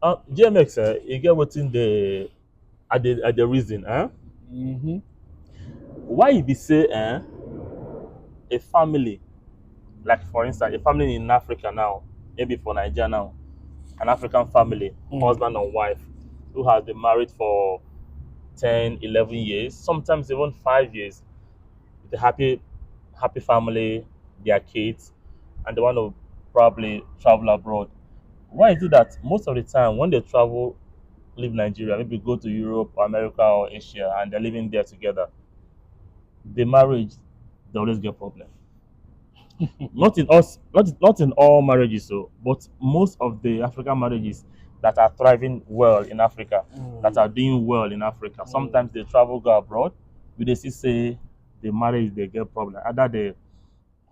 GMX, you get what's in the at the reason, Mm-hmm. why you be say a family, like for instance, a family in Africa now, maybe for Nigeria now, an African family, Mm. husband and wife, who has been married for 10, 11 years, sometimes even 5 years, with a happy family, their kids, and they want to probably travel abroad. Why is it that most of the time when they travel, leave Nigeria, maybe go to Europe or America or Asia, and they're living there together, the marriage, they always get problem. Not in all marriages, so, but most of the African marriages that are thriving well in Africa, that Mm. are doing well in Africa, Mm. sometimes they travel go abroad. We they see say the marriage they get problem. Either the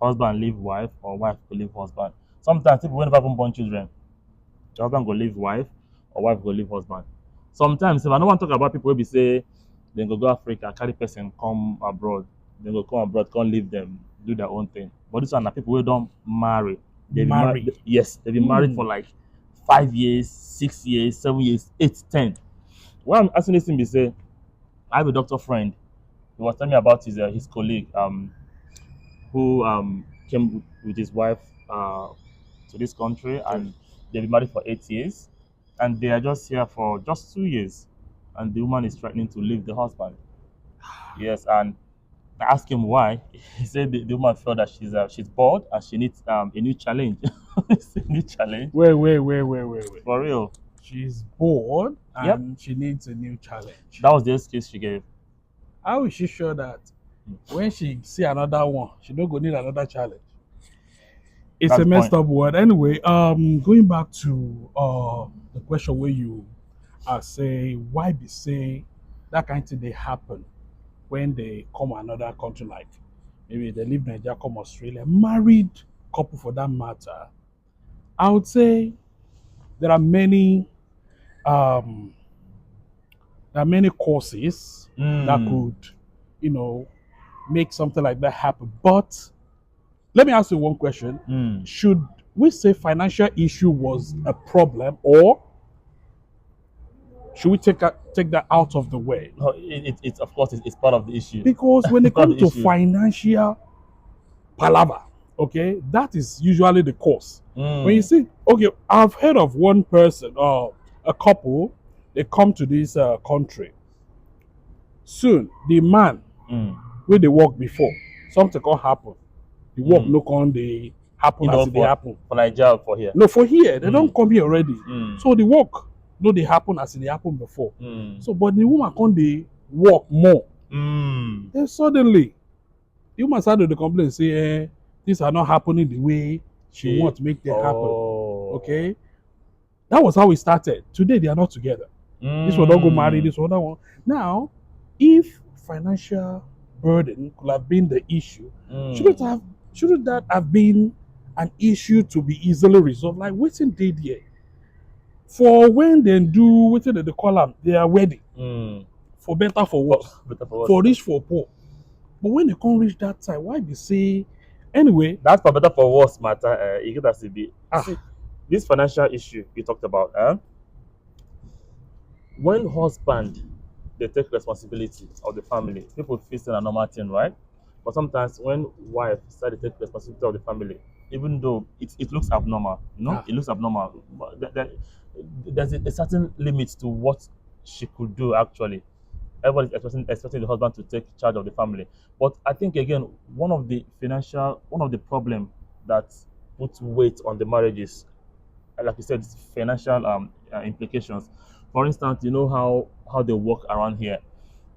husband leave wife or wife go leave husband. Sometimes people whenever even born children, the husband go leave wife or wife go leave husband. Sometimes if I don't want to talk about people who be say then go Africa, carry person come abroad, then go come abroad, can't leave them, do their own thing. But this one are people who don't marry. They've been married, Marry. yes, they've been married for Mm. like 5 years, 6 years, 7 years, 8, 10. Why I'm asking this thing be say I have a doctor friend. He was telling me about his colleague who came with his wife to this country, Yes. and they've been married for 8 years, and they are just here for just 2 years, and the woman is threatening to leave the husband. Yes, and I asked him why. He said the woman felt that she's bored and she needs a new challenge. It's a new challenge Wait. for real. She's bored Yep, and she needs a new challenge. that was the excuse she gave. How is she sure that when she see another one, she don't go need another challenge? It's That's a the messed point. up word. Anyway, going back to the question where you say why be say that kind of thing they happen when they come another country, like maybe they leave Nigeria, come Australia, married couple for that matter. I would say there are many um causes that Mm, could, you know, make something like that happen. But let me ask you one question. mm. Should we say financial issue was a problem, or should we take that out of the way? No, it's of course it's part of the issue. Because when It's it part of comes the to issue. financial palaver, okay, that is usually the cause. When you Mm, see, okay, I've heard of one person or a couple, they come to this country. Soon, the man mm, where they work before, something can happen. The work mm. no can they happen You as know, it they happen. for Nigeria for here. No, for here, they don't Mm, come here already. mm, So the work no they happen as it they happen before. mm, So but the woman can they work more. mm. Then suddenly the woman started to complain, say, things are not happening the way she Okay. wants to make them happen. Oh. Okay. That was how we started. Today they are not together. This one don't go marry, Mm, this one that one. Now, if financial burden could have been the issue, shouldn't mm. have shouldn't that have been an issue to be easily resolved? Like waiting did here. For when they do waiting they call them, they are ready Mm. for better for For, worse. better for worse. For rich for poor. But when they can't reach that time, why they say anyway? That's for better for worse matter. You get that CB. See, Ah, this financial issue you talked about, when husband they take responsibility of the family, people feel it's a normal thing, right? But sometimes when wife start to take responsibility of the family, even though it looks abnormal, ah. it looks abnormal, but there's a certain limit to what she could do actually. Everybody's expecting the husband to take charge of the family. But I think again, one of the problem that puts weight on the marriages, like you said, financial implications. For instance, you know how they work around here.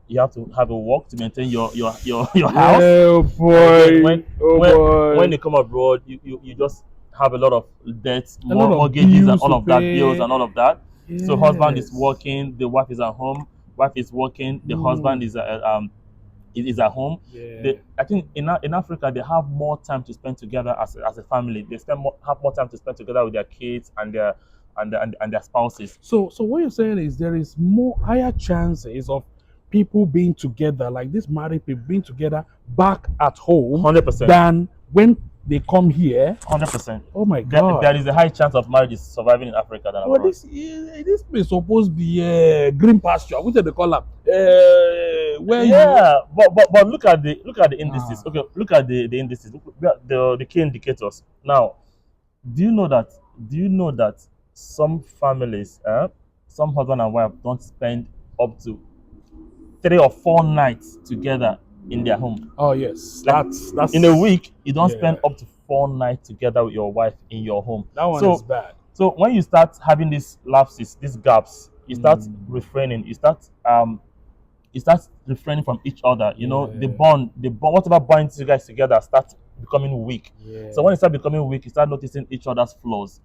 You have to have a work to maintain your house, Yeah, oh and again, boy, oh when boy. you come abroad, you just have a lot of debts, A lot of mortgages, and bills all to of that, bills pay. and all of that. So husband is Yes. working, the wife is at home. Wife is working, the husband Mm. is at home. Yeah. I think in Africa they have more time to spend together as a family. They have more time to spend together with their kids and their spouses. So what you're saying is there is more higher chances of people being together, like this married people being together back at home 100%. than when they come here. 100%. Oh my There God. is a high chance of marriages surviving in Africa than Well, abroad. this place supposed to be green pasture. What do they call them? Where you Yeah, but look at the indices. ah Okay, look at the indices. Look at the key indicators. Now, do you know that? Do you know that some families, some husband and wife, don't spend up to 3 or 4 nights together in their home? oh yes, Like in a that's week, you don't yeah. spend up to 4 nights together with your wife in your home. That one is So, bad. so when you start having these lapses, these gaps, you start Mm, refraining. You start refraining from each other. You know, yeah, the bond, whatever binds you guys together, starts becoming weak. So yeah. when you start becoming weak, you start noticing each other's flaws.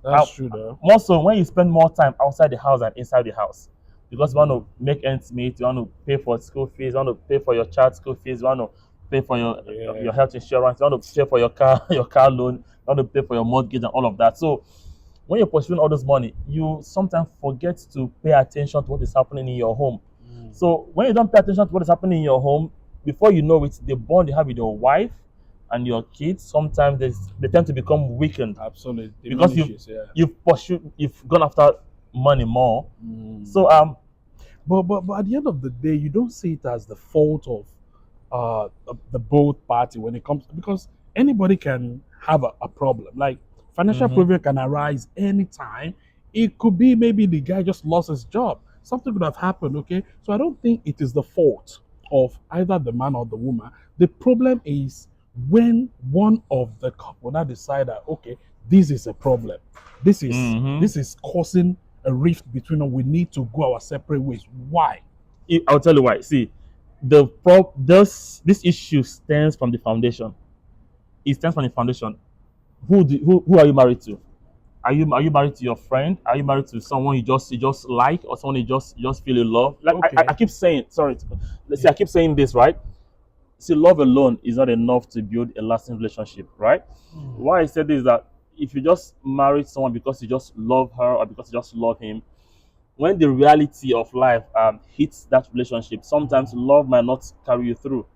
That's Um, true though. More so when you spend more time outside the house than inside the house, because you want Mm, to make ends meet, you want to pay for school fees, you want to pay for your child's school fees, you want to pay for yeah. your health insurance, you want to pay for your car your car loan, you want to pay for your mortgage and all of that. So when you're pursuing all this money, you sometimes forget to pay attention to what is happening in your home. Mm, So when you don't pay attention to what is happening in your home, before you know it, the bond you have with your wife and your kids sometimes they tend to become weakened absolutely because diminishes. Yeah. you've gone after money more. Mm. So But at the end of the day, you don't see it as the fault of the both party when it comes because anybody can have a problem. Like financial mhm, problem can arise anytime. It could be maybe the guy just lost his job. Something could have happened. Okay, so I don't think it is the fault of either the man or the woman. The problem is when one of the couple now decide that okay, this is a problem. This is mhm. this is causing a rift between us. We need to go our separate ways. Why? I'll tell you why. See, this issue stems from the foundation. It stems from the foundation. Who are you married to? Are you married to your friend? Are you married to someone you just like, or someone you just feel in love? Like I Okay. keep saying, sorry, let's say Yeah. I keep saying this, right? See, love alone is not enough to build a lasting relationship, right? Mm. Why I said this is that if you just marry someone because you just love her or because you just love him, when the reality of life hits that relationship, sometimes love might not carry you through.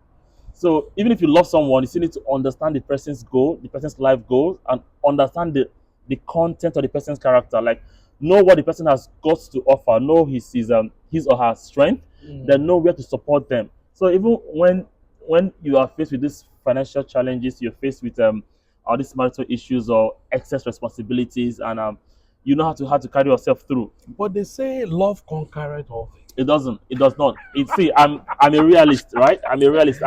So even if you love someone, you still need to understand the person's goal, the person's life goals, and understand the content of the person's character. Like know what the person has got to offer, know his or her strength, then Mm. know where to support them. So even when you are faced with these financial challenges, you're faced with all these marital issues or excess responsibilities, and you know how to carry yourself through. But they say love conquereth all things. It doesn't. It does not. See, I'm a realist, right? I'm a realist.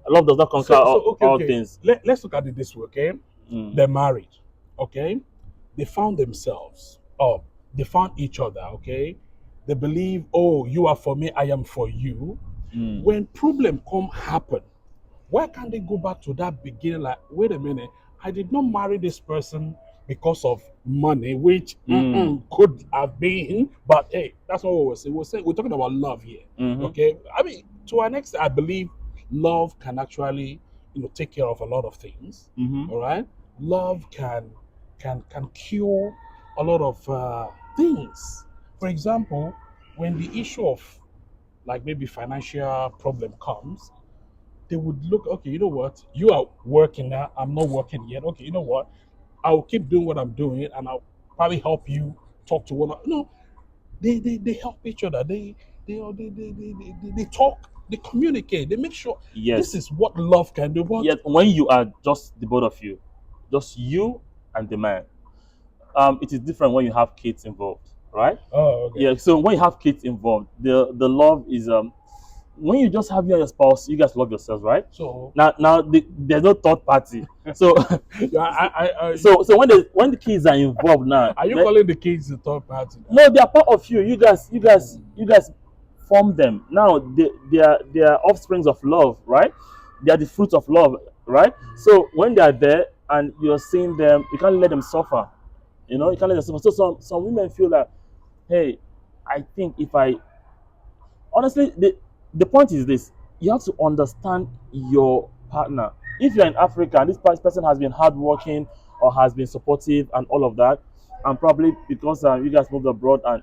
Love does not conquer So okay, all okay. things. Let's look at it this way, okay? Mm, They're married, okay? They found themselves. Oh, they found each other, okay? They believe, oh, you are for me, I am for you. mm, When problem come happen, why can't they go back to that beginning? Like, wait a minute, I did not marry this person because of money, which mm, could have been, but hey, that's not what we're saying. We're talking about love here. mm-hmm, Okay. I mean, to an extent, I believe love can actually, take care of a lot of things. mm-hmm. All right. Love can cure a lot of things. For example, when the issue of like maybe financial problem comes, they would look, okay, you know what? You are working now. I'm not working yet. Okay, you know what? I'll keep doing what I'm doing and I'll probably help you talk to one. No, they help each other. They talk, they communicate, they make sure this Yes. is what love can do. But Yet when you are just the both of you, just you and the man, it is different when you have kids involved, right? oh, okay. Yeah. So when you have kids involved, the love is when you just have you and your spouse, you guys love yourselves, right? So Now there's no third party. So yeah, so when the kids are involved now, are you calling the kids the third party now? no, they are part of you. You guys form them. Now they are offsprings of love, right? They are the fruits of love, right? So when they are there and you're seeing them, you can't let them suffer. You can't let them suffer. So some women feel that, hey, I think if I honestly the point is this: you have to understand your partner. If you're in Africa and this person has been hardworking or has been supportive and all of that, and probably because you guys moved abroad and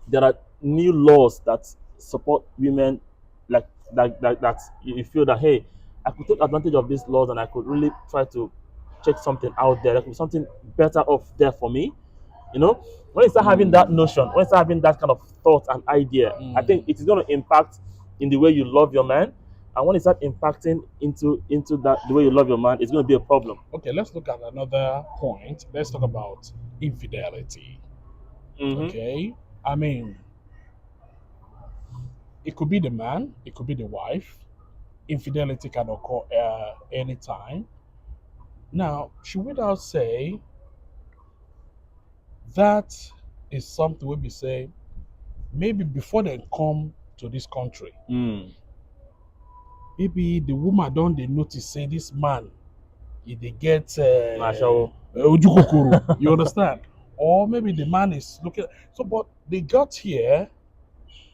there are new laws that support women, like that you feel that, hey, I could take advantage of these laws and I could really try to check something out there. There could be something better off there for me. You know, when you start having that notion, when you start having that kind of thought and idea, I think it is going to impact in the way you love your man. And when it start impacting into that the way you love your man, it's going to be a problem. Okay, let's look at another point. Let's talk about infidelity. Mm-hmm. Okay, I mean, it could be the man, it could be the wife. Infidelity can occur anytime. Now, should we now say that is something we be say maybe before they come to this country, maybe the woman don't they notice say this man, if they get Mashallah. ojukokoro, you understand? Or maybe the man is looking. So, but they got here,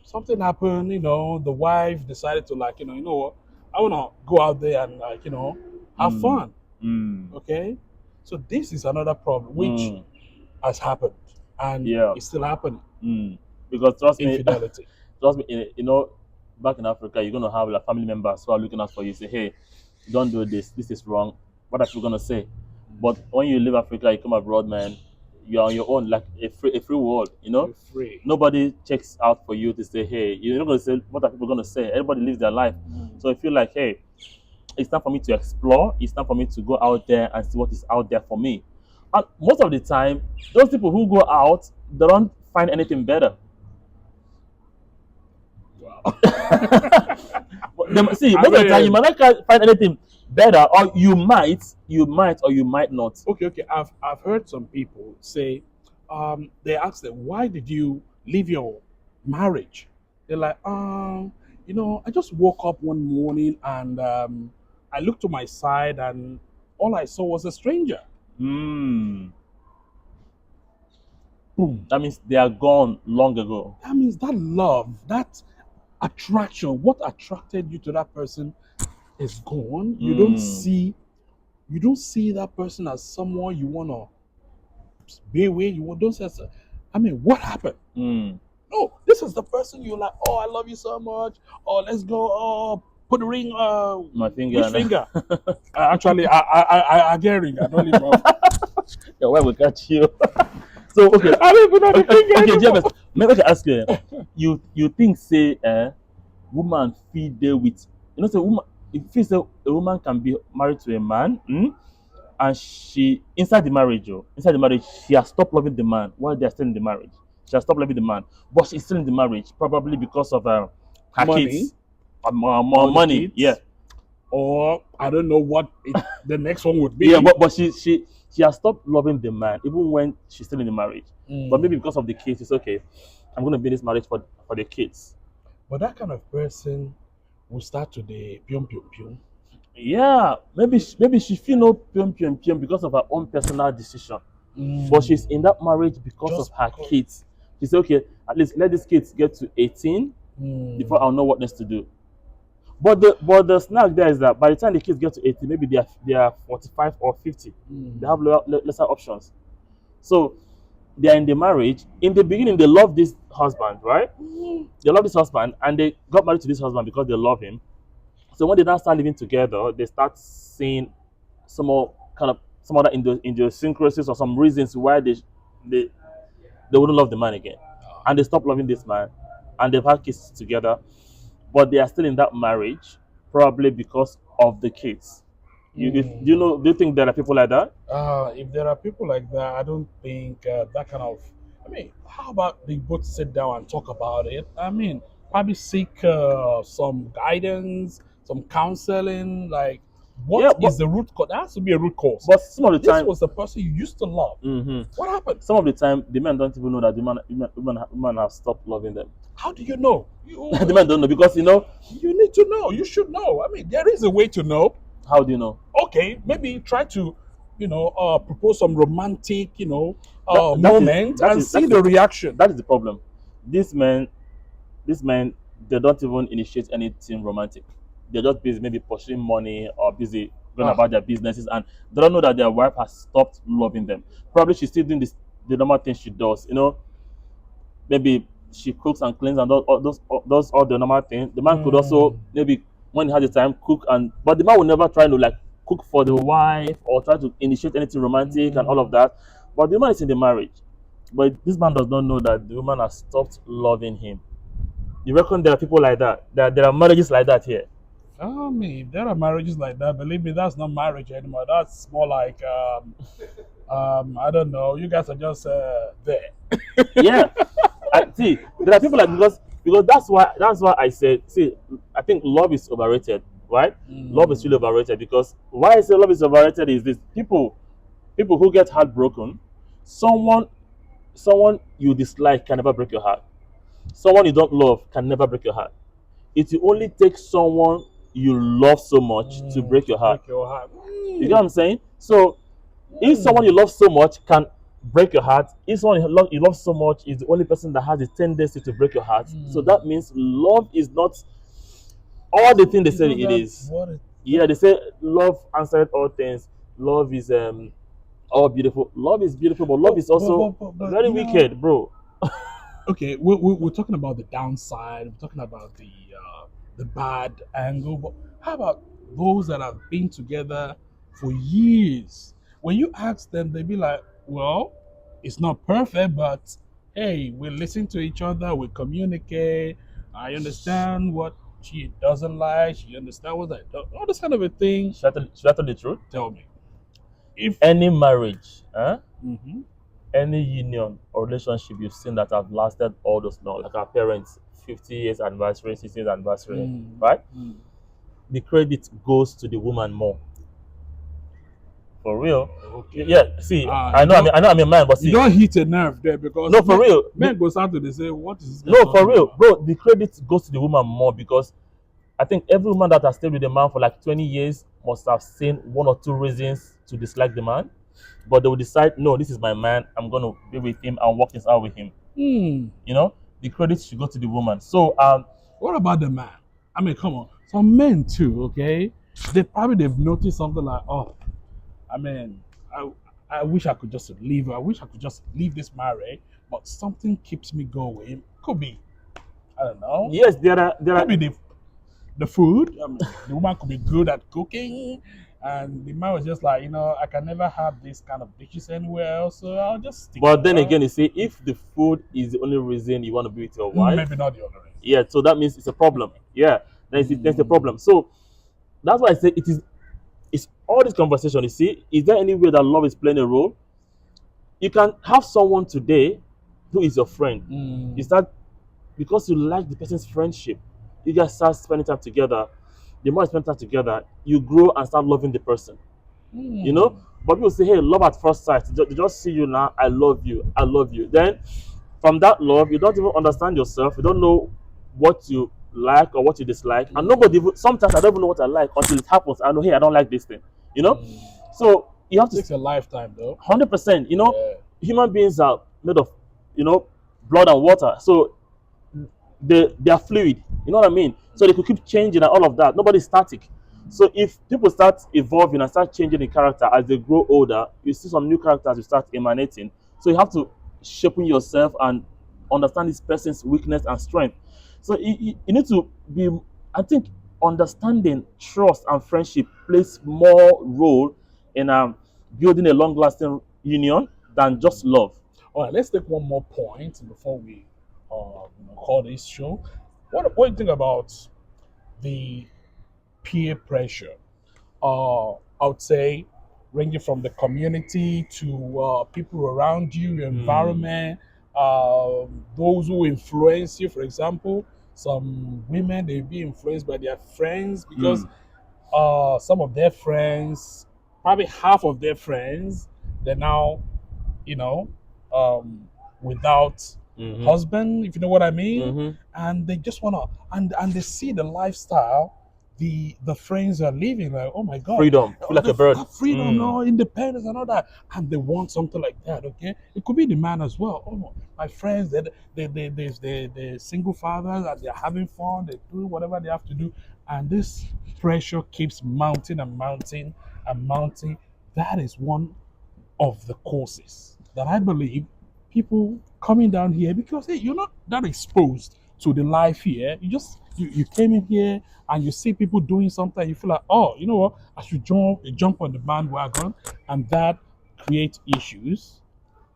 something happened. The wife decided to like, you know what? I wanna go out there and like, have fun. Okay, so this is another problem which has happened and Yeah. it's still happening. Because trust me, Infidelity. trust me, back in Africa, you're gonna have like family members who are looking out for you. Say, hey, don't do this. This is wrong. What are people gonna say? But when you leave Africa, you come abroad, man. You're on your own, like a free world. You're free. Nobody checks out for you to say, hey, you're not gonna say what are people gonna say. Everybody lives their life. So I feel like, hey, it's time for me to explore. It's time for me to go out there and see what is out there for me. And most of the time, those people who go out, they don't find anything better. Wow. See, most of the time you might not find anything better, or you might, or you might not. Okay. I've heard some people say, they ask them, why did you leave your marriage? They're like, I just woke up one morning and I looked to my side and all I saw was a stranger. Boom. Boom. That means they are gone long ago. That means that love, that attraction, what attracted you to that person is gone. You don't see that person as someone you wanna be with. You don't say, I mean, what happened? No, this is the person you're like, oh, I love you so much. Oh, let's go. Oh, put the ring. My finger. Which finger? Actually, I get ring. I don't leave off. Your wife will catch you. So okay. I don't even know the finger. Okay, James, maybe I can ask you. You think say woman feed there with say woman if you say a woman can be married to a man, and she inside the marriage she has stopped loving the man while they are still in the marriage. She has stopped loving the man, but she's still in the marriage probably because of her Money. kids, more money. Kids. Yeah. Or I don't know what the next one would be. Yeah, but she has stopped loving the man even when she's still in the marriage. But maybe because of the kids, it's okay. I'm going to be in this marriage for the kids. But that kind of person will start to the pium. Yeah, maybe she feel no pium because of her own personal decision. But she's in that marriage because of her kids. She said, okay, at least let these kids get to 18 before I'll know what next to do. But the snag there is that by the time the kids get to 18, maybe they are 45 or 50. They have lesser options. So they are in the marriage. In the beginning, they love this husband, right? They love this husband, and they got married to this husband because they love him. So when they now start living together, they start seeing some other idiosyncrasies or some reasons why they wouldn't love the man again, and they stop loving this man, and they've had kids together, but they are still in that marriage probably because of the kids. Do you think there are people like that? If there are people like that, I don't think that kind of. I mean, how about they both sit down and talk about it? I mean, probably seek some guidance, some counseling. Like, what is the root cause? There has to be a root cause. But some of the time, this was the person you used to love. What happened? Some of the time, the men don't even know that the woman have stopped loving them. How do you know? The men don't know because you need to know. You should know. I mean, there is a way to know. How do you know? Okay, maybe try to, propose some romantic, moment and see the reaction. That is the problem. These men, they don't even initiate anything romantic. They're just busy, maybe pursuing money or busy going about their businesses, and they don't know that their wife has stopped loving them. Probably she's still doing the normal things she does. Maybe she cooks and cleans and does all the normal things. The man could also maybe when he has the time cook but the man will never try to like cook for the wife or try to initiate anything romantic and all of that. But the woman is in the marriage. But this man does not know that the woman has stopped loving him. You reckon there are people like that? There are marriages like that here? I mean, there are marriages like that. Believe me, that's not marriage anymore. That's more like, I don't know. You guys are just there. Yeah. See, there are people like because that's why I said, see, I think love is overrated, right? Love is really overrated because why I say love is overrated is this: people who get heartbroken, someone someone you dislike can never break your heart. Someone you don't love can never break your heart. It will only take someone you love so much to break To your heart. break your heart. You get what I'm saying? So if someone you love so much can break your heart, if someone you love so much is the only person that has the tendency to break your heart, so that means love is not all the things they It's say not it that is. what it, Yeah, they say love answered all things. Love is all beautiful. Love is beautiful, but love is also but very wicked, bro. okay, we're talking about the downside. We're talking about the bad angle. But how about those that have been together for years? When you ask them, they be like, "Well, it's not perfect, but hey, we listen to each other. We communicate. I understand what she doesn't like. She understands what I don't. All this kind of a thing." Should I tell the truth? Tell me if. Any marriage, Mhm. any union or relationship you've seen that have lasted all those long, like our parents, 50 years anniversary, 60 years anniversary, Mm, right? mm. The credit goes to the woman more. For real. Okay. Yeah, see, You don't I know I'm a man, but you see, don't hit a nerve there because no, for real. men goes out to they say, what is this guy No, for talking real, about? bro. The credit goes to the woman more because I think every woman that has stayed with a man for like 20 years must have seen one or two reasons to dislike the man, but they will decide, no, this is my man. I'm gonna be with him and work this out with him. Hmm. You know, the credit should go to the woman. So What about the man? I mean, come on. Some men too, okay? They've noticed something like, oh, I mean, I wish I could just leave. I wish I could just leave this marriage, but something keeps me going. Could be, I don't know. yes, there Could are be the food. I mean, the woman could be good at cooking, and the man was just like, I can never have this kind of dishes anywhere else, so I'll just stick but with then her. again, you see, if the food is the only reason you want to be with your wife, Maybe not the other reason. yeah, so that means it's a problem. Yeah, there's a Mm. problem. So that's why I say it's all this conversation. You see, is there any way that love is playing a role? You can have someone today who is your friend. You Mm. start because you like the person's friendship. You guys start spending time together. The more you spend time together, you grow and start loving the person. You know, Mm. but people say, hey, love at first sight. They just see you now. I love you. I love you. Then from that love, you don't even understand yourself. You don't know what you like or what you dislike. And Mm. nobody, sometimes I don't even know what I like until it happens. I know, hey, I don't like this thing. You know? Mm. So you have to, Takes a lifetime though. 100%, Yeah. human beings are made of, you know, blood and water. So they are fluid. You know what I mean? So they could keep changing and all of that. Nobody's static. So if people start evolving and start changing the character as they grow older, you see some new characters you start emanating. So you have to sharpen yourself and understand this person's weakness and strength. So you need to be, I think, understanding trust and friendship plays more role in building a long-lasting union than just love. All right, let's take one more point before we call this show. What do you think about the peer pressure? I would say ranging from the community to people around you, your Hmm. environment, those who influence you. For example, some women they be influenced by their friends Hmm. because some of their friends, probably half of their friends, they're now, you know, um, without Mm-hmm. husband, if you know what I mean, Mm-hmm. and they just wanna and they see the lifestyle the friends are living like, oh my god, Freedom. Feel like a bird. that freedom, Mm. no independence and all that, and they want something like that. Okay, it could be the man as well. Oh, my friends, they're single fathers and they're having fun, they do whatever they have to do, and this pressure keeps mounting and mounting and mounting. That is one of the causes that I believe people coming down here because hey, you're not that exposed to the life here. You just You came in here and you see people doing something, you feel like, oh, you know what, I should jump on the bandwagon, and that creates issues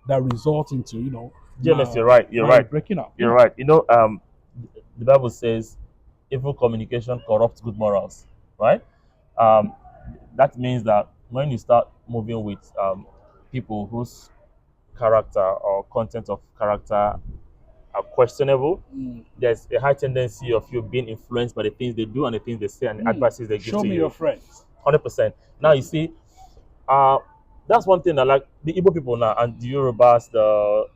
that result into, James, you're right. You're marriage right. breaking up. You're Yeah. right. The Bible says, "Evil communication corrupts good morals." Right? Um, that means that when you start moving with people whose character or content of character are questionable, Mm. there's a high tendency of you being influenced by the things they do and the things they say and the Mm. advices they give Show to me your you. friends. 100%. Now you see, uh, that's one thing I like. The Igbo people now and the Yorubas, the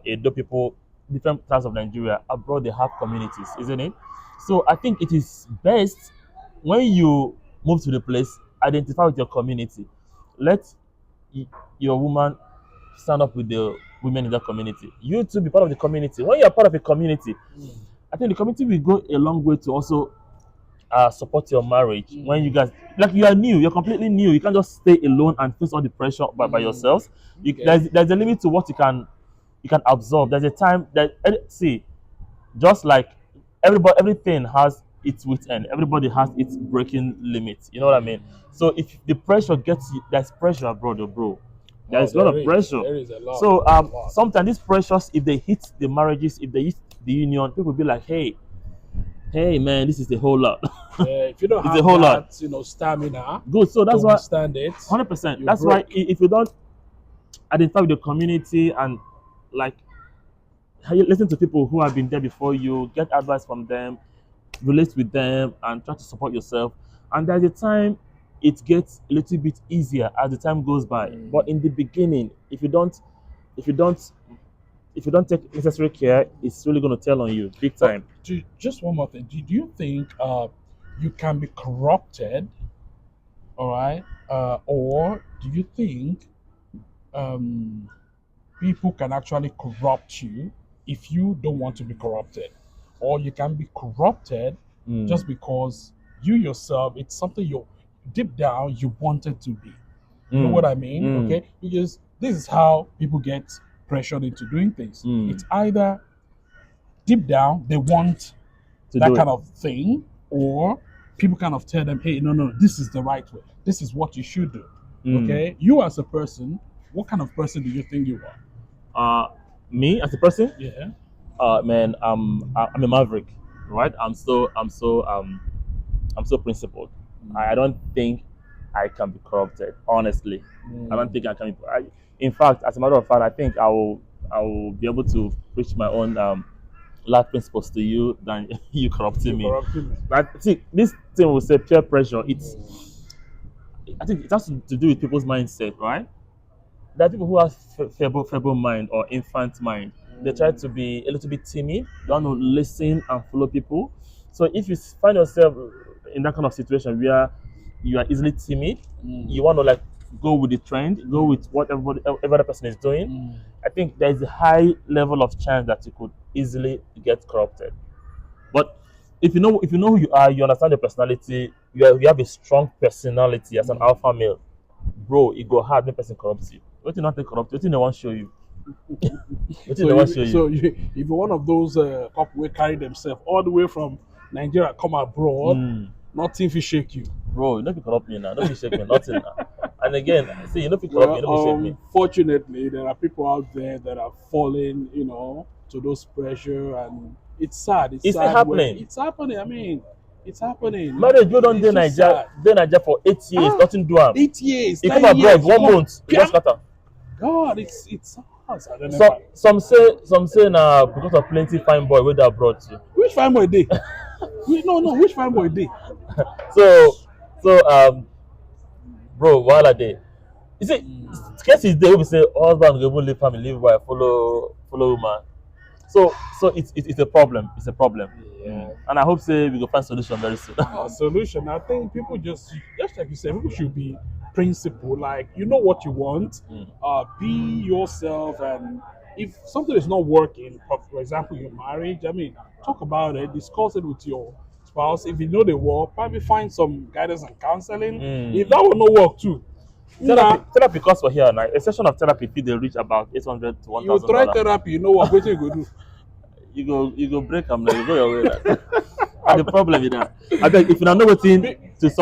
Edo people, different parts of Nigeria abroad, they have communities, isn't it? So I think it is best when you move to the place, identify with your community. Let y- your woman stand up with the women in that community. You too be part of the community. When you are part of a community, Mm. I think the community will go a long way to also support your marriage. When you Mm. guys, like, you are new, you're completely new, you can't just stay alone and face all the pressure by Mm. yourselves. Okay. There's a limit to what you can absorb. There's a time that, see, just like everything has its wit end. Everybody has its breaking limit. You know what I mean? So if the pressure gets you, there's pressure abroad, bro. Oh, There's a lot there of is. pressure. There is a lot. So There's a lot. sometimes these pressures, if they hit the marriages, if they hit the union, people be like, hey man, this is a whole lot. If you don't It's a have whole lot. that, stamina Good. So to that's why withstand it, 100%. you That's why break. if you don't identify with the community and, like, listen to people who have been there before you, get advice from them, relate with them, and try to support yourself. And there's a time it gets a little bit easier as the time goes by. But in the beginning, if you don't, if you don't take necessary care, it's really going to tell on you big But time. just one more thing. Do you think you can be corrupted, all right? Or do you think um, people can actually corrupt you if you don't want to be corrupted? Or you can be corrupted just because you yourself, it's something you deep down you wanted to be. You know what I mean? Mm. Okay? Because this is how people get pressured into doing things. Mm. It's either deep down they want To that do it. kind of thing, or people kind of tell them, hey, no, this is the right way. This is what you should do. Okay? You as a person, what kind of person do you think you are? Me as a person, Yeah. man, I'm a maverick, right? I'm so principled. I don't think I can be corrupted. Honestly, I don't think I can. In fact, as a matter of fact, I think I will be able to preach my own life principles to you than you corrupting me. Corrupting me. But see, this thing will say peer pressure. I think it has to do with people's mindset, right? There are people who have feeble mind or infant mind. They try to be a little bit timid. They want to listen and follow people. So if you find yourself in that kind of situation where you are easily timid, you want to, like, go with the trend, go with what every other person is doing. I think there is a high level of chance that you could easily get corrupted. But if you know who you are, you understand your personality, you have a strong personality as an alpha male, bro, it go hard when person corrupts you. What you not take corrupt? What you don't want to show you? What you don't want to show you? If you're one of those couple who carry themselves all the way from Nigeria come abroad, nothing will shake you. Bro, you don't be corrupt me now. Don't be shake me. Nothing now. And again, see, you don't be corrupt me. Well, Don't be shake me. fortunately, there are people out there that are falling, to those pressure, and it's sad. It's It's sad. happening. It's happening. I mean, it's happening. Marriage go down It's there just Nigeria, sad. there Nigeria for 8 years, nothing do am. 8 years, He come 10 abroad years. 1 month, he just scatter. God, it's sad. I don't know So if some say now because of plenty fine boy wey dey abroad too. which fine boy day? No, which fine boy day? So bro, wahala dey. You see, cases dey wey be say husband go even leave family, leave wife, follow woman. So it's a problem. It's a problem. Yeah. And I hope say we go find solution very soon. Solution. I think people just like you said, people should be principled. Like, you know what you want. Be yourself, and if something is not working, for example, your marriage, I mean, talk about it, discuss it with your spouse. If you know they work, probably find some guidance and counseling. If that will not work too, Therapy costs for here now. A session of therapy fit dey reach about 800 to you try $1,000. therapy, you know what you go do. You go break am, like, you go your way. Like. And the problem is that I beg if you don't know what to solve this